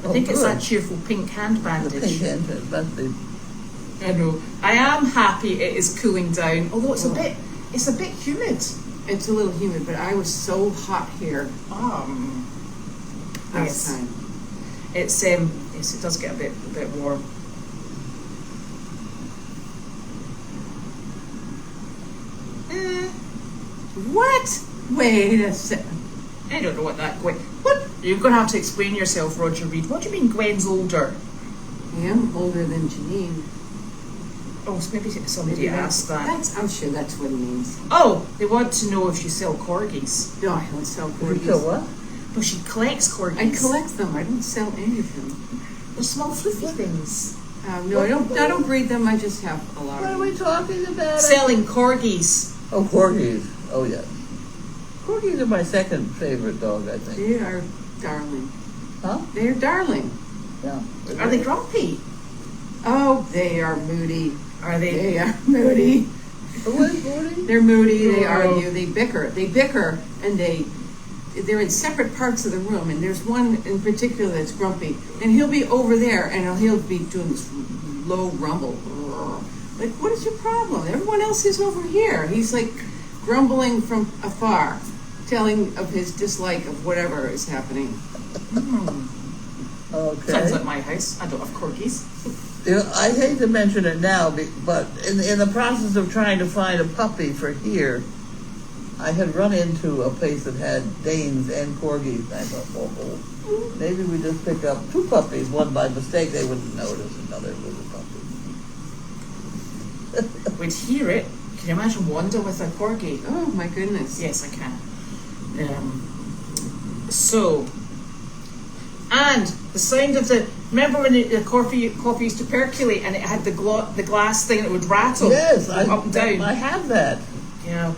I Oh, think it's that good. cheerful pink hand The bandage. pink entrance must be. I know. I am happy it is cooling down, although it's a bit humid. It's a little humid, but I was so hot here last Yes. time. It's yes, it does get a bit warm. What? Wait a second. I don't know what that Gwen. What? You're going to have to explain yourself, Roger Reed. What do you mean Gwen's older? I am older than Janine. Oh, so maybe somebody asked that. I'm sure that's what he means. Oh, they want to know if you sell corgis. No, I don't sell You corgis. feel what? But she collects corgis. I collect them. I don't sell any of them. They're small fluffy things. No, I don't breed them. I just have a lot What of are them. we talking about? Selling corgis. Oh, corgis. Oh, yes. Corgis are my second favorite dog, I think. They are darling. Huh? They're darling. Yeah. Are they grumpy? Oh, they are moody. Are they? They are moody. Who is moody? They're moody. They Oh. argue. They bicker. And they're in separate parts of the room. And there's one in particular that's grumpy. And he'll be over there, and he'll be doing this low rumble. Like, what is your problem? Everyone else is over here. He's like grumbling from afar, telling of his dislike of whatever is happening. Okay. Sounds like my house. I don't have corgis. You know, I hate to mention it now, but in the process of trying to find a puppy for here, I had run into a place that had Danes and corgis. And I thought, oh, maybe we just pick up two puppies. One by mistake, they wouldn't notice. Another was a puppy. We'd hear it. Can you imagine Wanda with a corgi? Oh, my goodness. Yes, I can. And the sound of the. Remember when the coffee used to percolate and it had the glass thing that would rattle? Yes, up and down. I have that. Yeah.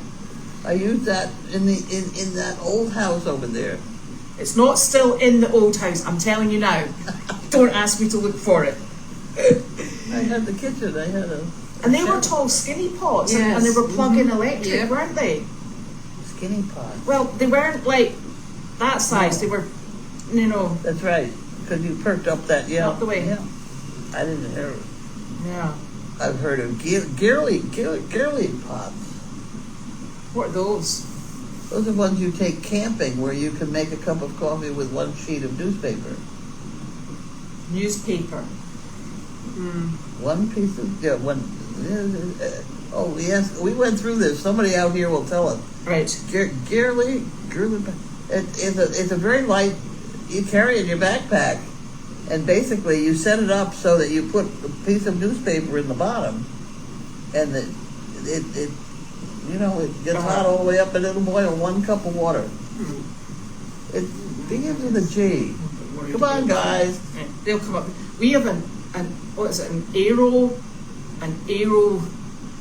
I used that in that old house over there. It's not still in the old house, I'm telling you now. Don't ask me to look for it. I had the kitchen. I had a. And they were tall, skinny pots, Yes. and they were plug-in electric, Yep. weren't they? Skinny pot. Well, they weren't like that size. They were, you know, That's right. Because you perked up that, yeah. Up the way. Yeah. I didn't hear it. yeah. I've heard of girly pots. What are those? Those are ones you take camping where you can make a cup of coffee with one sheet of newspaper. Newspaper. One piece of, oh yes, we went through this. Somebody out here will tell us. Right. Girly, it's a very light, you carry it in your backpack, and basically you set it up so that you put a piece of newspaper in the bottom, and it gets hot all the way up, and it'll boil 1 cup of water. It begins with a G. Come on, guys. They'll come up. We have an aero,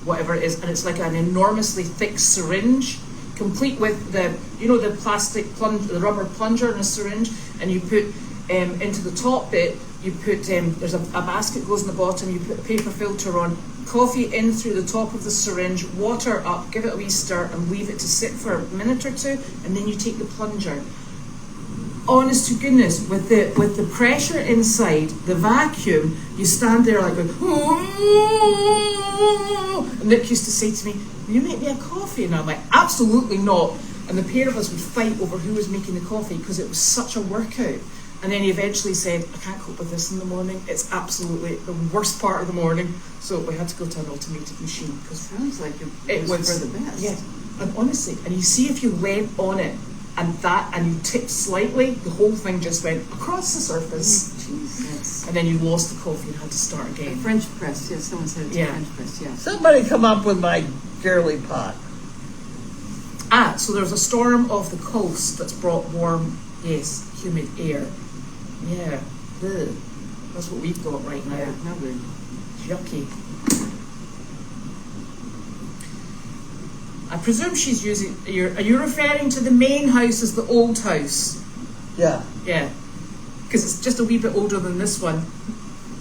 whatever it is, and it's like an enormously thick syringe, complete with the plastic the rubber plunger and a syringe, and you put into the top bit, you put there's a basket goes in the bottom, you put a paper filter on, coffee in through the top of the syringe, water up, give it a wee stir, and leave it to sit for a minute or two, and then you take the plunger. Honest to goodness, with the pressure inside, the vacuum, you stand there like going, oh. And Nick used to say to me, "Will you make me a coffee?" And I'm like, "Absolutely not." And the pair of us would fight over who was making the coffee because it was such a workout. And then he eventually said, "I can't cope with this in the morning. It's absolutely the worst part of the morning." So we had to go to an automated machine. Sounds like it was for the best. Yeah, and honestly, and you see if you leant on it, and you tipped slightly, the whole thing just went across the surface. Jesus. And then you lost the coffee and had to start again. A French press, yes, someone said it's a French press, yeah. Somebody come up with my girly pot. So there's a storm off the coast that's brought warm, yes, humid air. Yeah. Ugh. That's what we've got right now. Yeah, no good. Yucky. I presume she's using. Are you referring to the main house as the old house? Yeah. Yeah. Because it's just a wee bit older than this one.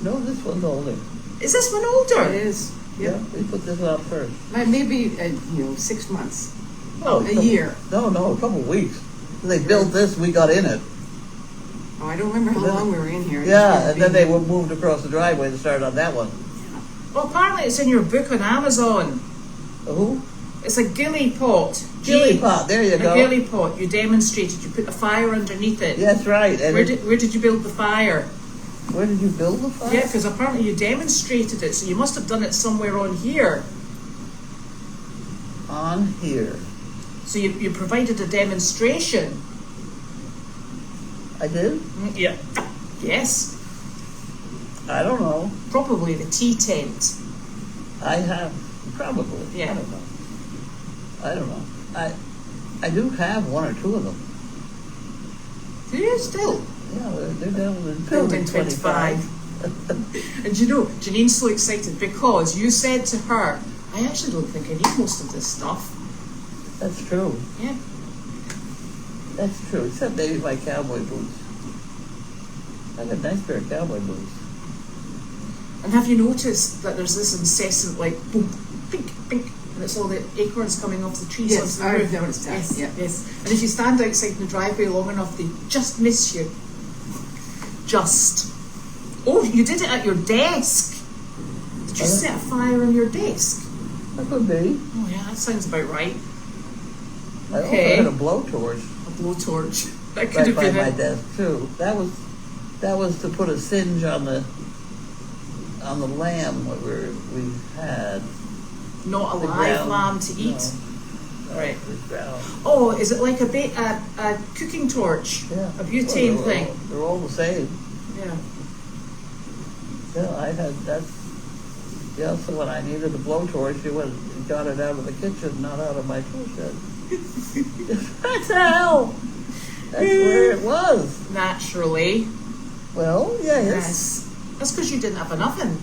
No, this one's older. Is this one older? It is. Yeah, we put this up first. Maybe 6 months. Oh, a year. No, a couple of weeks. They built this, we got in it. Oh, I don't remember how long we were in here. Yeah, and then they were moved across the driveway to start on that one. Well, apparently it's in your book on Amazon. Who? It's a gilly pot. Gilly pot, there you go. A gilly pot. You demonstrated. You put a fire underneath it. That's right. And where did you build the fire? Where did you build the fire? Yeah, because apparently you demonstrated it, so you must have done it somewhere on here. On here. So you provided a demonstration. I did? Yeah. Yes. I don't know. Probably the tea tent. I have, probably. Yeah. I don't know. I do have 1 or 2 of them. Do you still? Yeah, they're down in Building 25. And Janine's so excited because you said to her, "I actually don't think I need most of this stuff." That's true. Yeah. That's true, except maybe my cowboy boots. I got a nice pair of cowboy boots. And have you noticed that there's this incessant boom, pink, pink, and it's all the acorns coming off the trees Yes, onto the roof? I've noticed that. Yes, Yeah. yes. And if you stand outside in the driveway long enough, they just miss you. Just. Oh, you did it at your desk. Did you set a fire on your desk? That could be. Oh yeah, that sounds about right. I also had a blowtorch. A blowtorch. That could Right have by been my it. desk too. That was to put a singe on the lamb that we had. Not a The live ground. lamb to eat. No. Right. The ground. Oh, is it like a cooking torch? Yeah. A butane Well, thing? They're all the same. Yeah. Yeah, I had that. Yeah, so when I needed a blowtorch, you got it out of the kitchen, not out of my tool shed. What the hell? That's where it was. Naturally. Well, yes. Yes. That's because you didn't have an oven.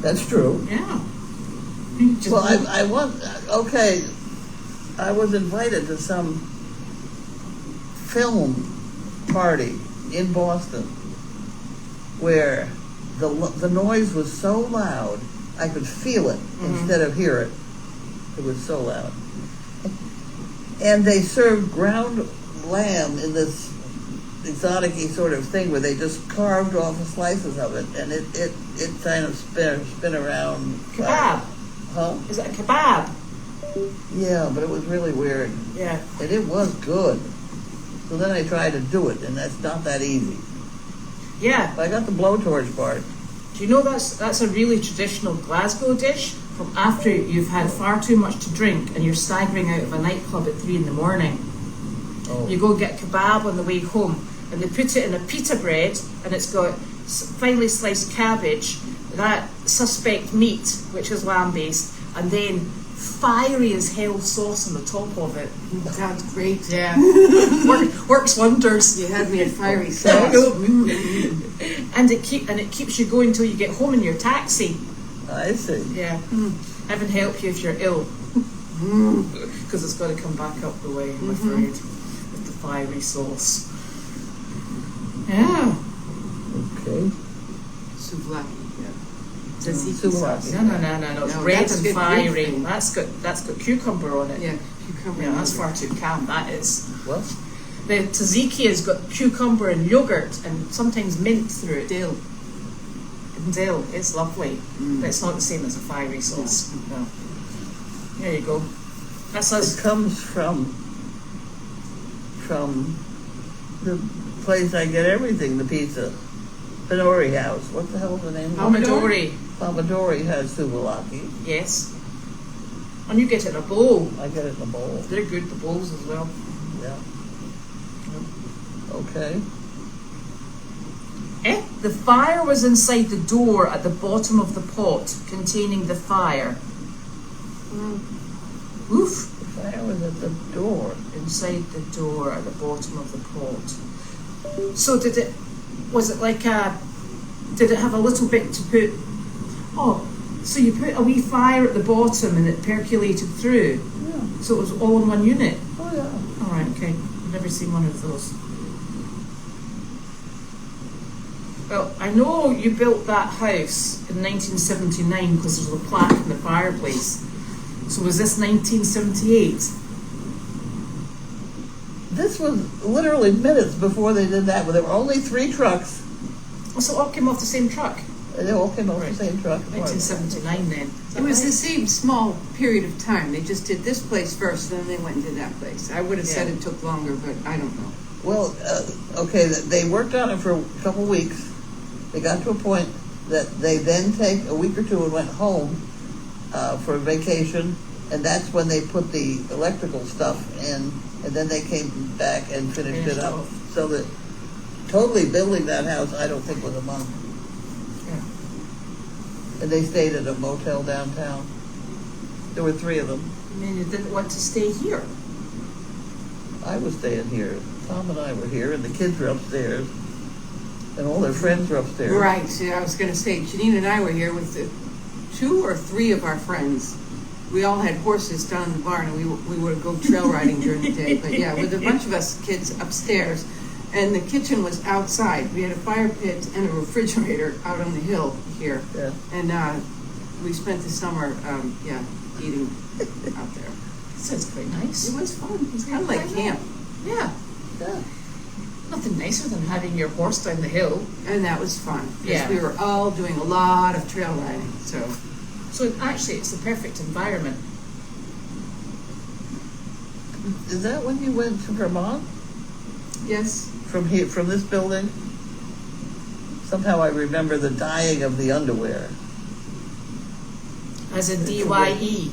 That's true. Yeah. Well, I was invited to some film party in Boston where the noise was so loud I could feel it instead of hear it. It was so loud. And they served ground lamb in this exotic-y sort of thing where they just carved off the slices of it, and it kind of spin around. Kebab. Huh? Is it a kebab? Yeah, but it was really weird. Yeah. And it was good. So then I tried to do it, and that's not that easy. Yeah. I got the blowtorch part. Do you know that's a really traditional Glasgow dish from after you've had far too much to drink and you're staggering out of a nightclub at 3 a.m. Oh. You go get kebab on the way home, and they put it in a pita bread, and it's got finely sliced cabbage, that suspect meat, which is lamb based, and then fiery as hell sauce on the top of it. Sounds great. Yeah, works wonders. You had me at fiery There sauce. you go. And it keeps you going till you get home in your taxi. I see. Yeah, heaven help you if you're ill, because it's got to come back up the way, I'm afraid, with the fiery sauce. Yeah. Okay. Souvlaki. Yeah. Souvlaki. No. It's No, red that's and good fiery. thing. That's got cucumber on it. Yeah, cucumber. Yeah, that's far too calm. That is. What? The tzatziki has got cucumber and yogurt and sometimes mint through it. Dill. And dill. It's lovely, but it's not the same as a fiery sauce. No. There you go. That's It us. comes from the place I get everything, the pizza. Panori House. What the hell is the name of it? Pomodori. Pomodori has souvlaki. Yes. And you get it in a bowl. I get it in a bowl. They're good, the bowls as well. Yeah. Okay. The fire was inside the door at the bottom of the pot containing the fire. Oof. The fire was at the door. Inside the door at the bottom of the pot. So did it have a little bit to put? Oh, so you put a wee fire at the bottom and it percolated through? Yeah. So it was all in one unit? Oh, yeah. All right, okay. I've never seen one of those. Well, I know you built that house in 1979 because there's a plaque in the fireplace. So was this 1978? This was literally minutes before they did that. There were only 3 trucks. Oh, so it all came off the same truck? And they all came off the same truck. 1979 then. Is that It was right? the same small period of time. They just did this place first, then they went and did that place. I would have said Yeah. it took longer, but I don't know. Well, okay, they worked on it for a couple of weeks. They got to a point that they then take a week or two and went home for a vacation, and that's when they put the electrical stuff in, and then they came back and finished it up. So that totally building that house, I don't think was a month. Yeah. And they stayed at a motel downtown. There were 3 of them. I mean, you didn't want to stay here. I was staying here. Tom and I were here, and the kids were upstairs, and all their friends were upstairs. Right, see, I was going to say, Janine and I were here with the 2 or 3 of our friends. We all had horses down in the barn, and we would go trail riding during the day. But yeah, with a bunch of us kids upstairs, and the kitchen was outside. We had a fire pit and a refrigerator out on the hill here. Yeah. And we spent the summer, eating out there. Sounds quite nice. It was fun. It's kind of like camp. Yeah. Yeah. Nothing nicer than having your horse down the hill. And that was fun. Because Yeah. we were all doing a lot of trail riding. So So actually, it's the perfect environment. Is that when you went to Vermont? yes. From here, from this building? Somehow I remember the dyeing of the underwear As in DYE.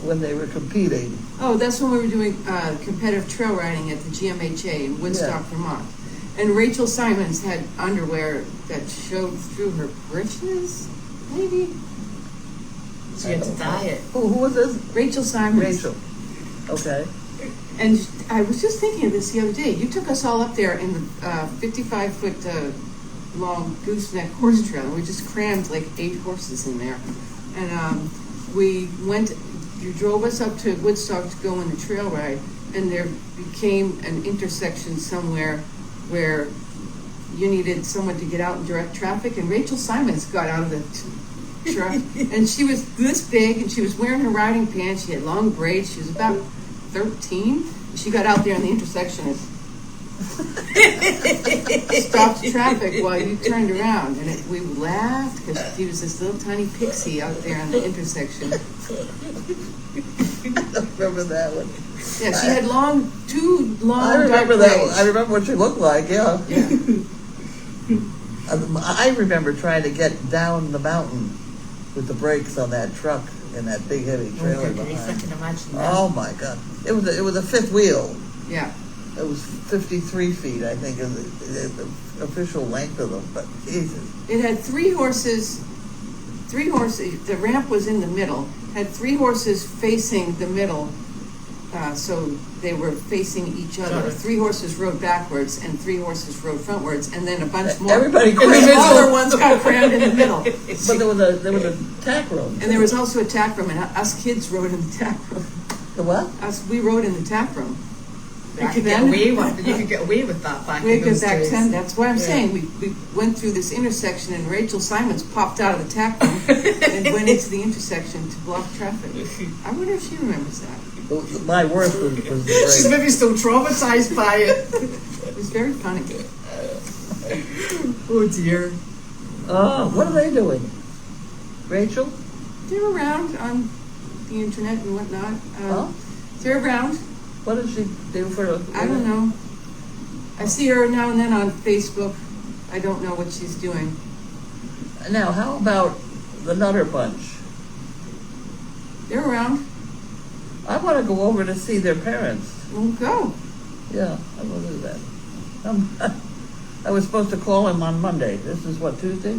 when they were competing. Oh, that's when we were doing competitive trail riding at the GMHA in Woodstock, Yeah. Vermont. And Rachel Simons had underwear that showed through her britches, maybe? So you had to dye it. Who was this? Rachel Simons. Rachel. Okay. And I was just thinking of this the other day. You took us all up there in the 55-foot long gooseneck horse trail. And we just crammed like 8 horses in there. And we went, you drove us up to Woodstock to go on the trail ride. And there became an intersection somewhere where you needed someone to get out and direct traffic. And Rachel Simons got out of the truck. And she was this big, and she was wearing her riding pants. She had long braids. She was about 13. She got out there in the intersection and stopped traffic while you turned around. And we laughed because she was this little tiny pixie out there in the intersection. I remember that one. Yeah, she had two long I remember dark that one. braids. I remember what she looked like, yeah. Yeah. I remember trying to get down the mountain with the brakes on that truck and that big heavy trailer Good grief, I behind. can imagine that. Oh my God! It was a fifth wheel. Yeah. It was 53 feet, I think, is the official length of them. But Jesus, It had 3 horses. 3 horses. The ramp was in the middle. Had 3 horses facing the middle, so they were facing each other. Sure. 3 horses rode backwards, and 3 horses rode frontwards, and then a bunch more. everybody The crammed. smaller ones got crammed in the middle. But there was a tack room. And there was also a tack room, and us kids rode in the tack room. The what? We rode in the tack room. You Back could then, get away with that back we in could those back days. then. That's what I'm Yeah. saying. We went through this intersection, and Rachel Simons popped out of the tack room and went into the intersection to block traffic. I wonder if she remembers that. My worst was the She's break. maybe still traumatized by it. It was very funny. Oh dear. Oh, what are they doing? Rachel? They're around on the internet and whatnot. Huh? They're around. What does she do for? I don't know. I see her now and then on Facebook. I don't know what she's doing. Now, how about the Nutter Bunch? They're around. I want to go over to see their parents. We'll go. Yeah, I will do that. I was supposed to call him on Monday. This is what, Tuesday?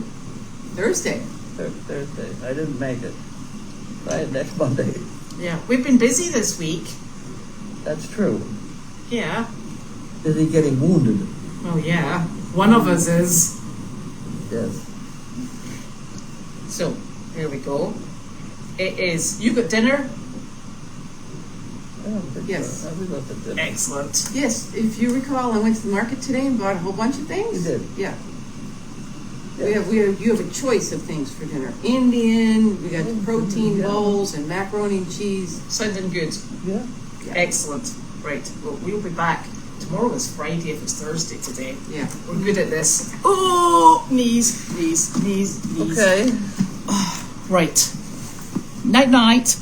Thursday. Thursday. I didn't make it. Try it next Monday. Yeah, we've been busy this week. That's true. Yeah. Is he getting wounded? Oh yeah. One of us is. Yes. So there we go. It is. You got dinner? I don't think Yes. so. We looked at dinner. Excellent. Yes, if you recall, I went to the market today and bought a whole bunch of things. You did. Yeah. Yeah. You have a choice of things for dinner. Indian, we got the protein Yeah. bowls and macaroni and cheese. Sounding good. Yeah. Excellent. Right. Well, we'll be back. Tomorrow is Friday if it's Thursday today. Yeah. We're good at this. Oh, knees. Okay. Right. Night night.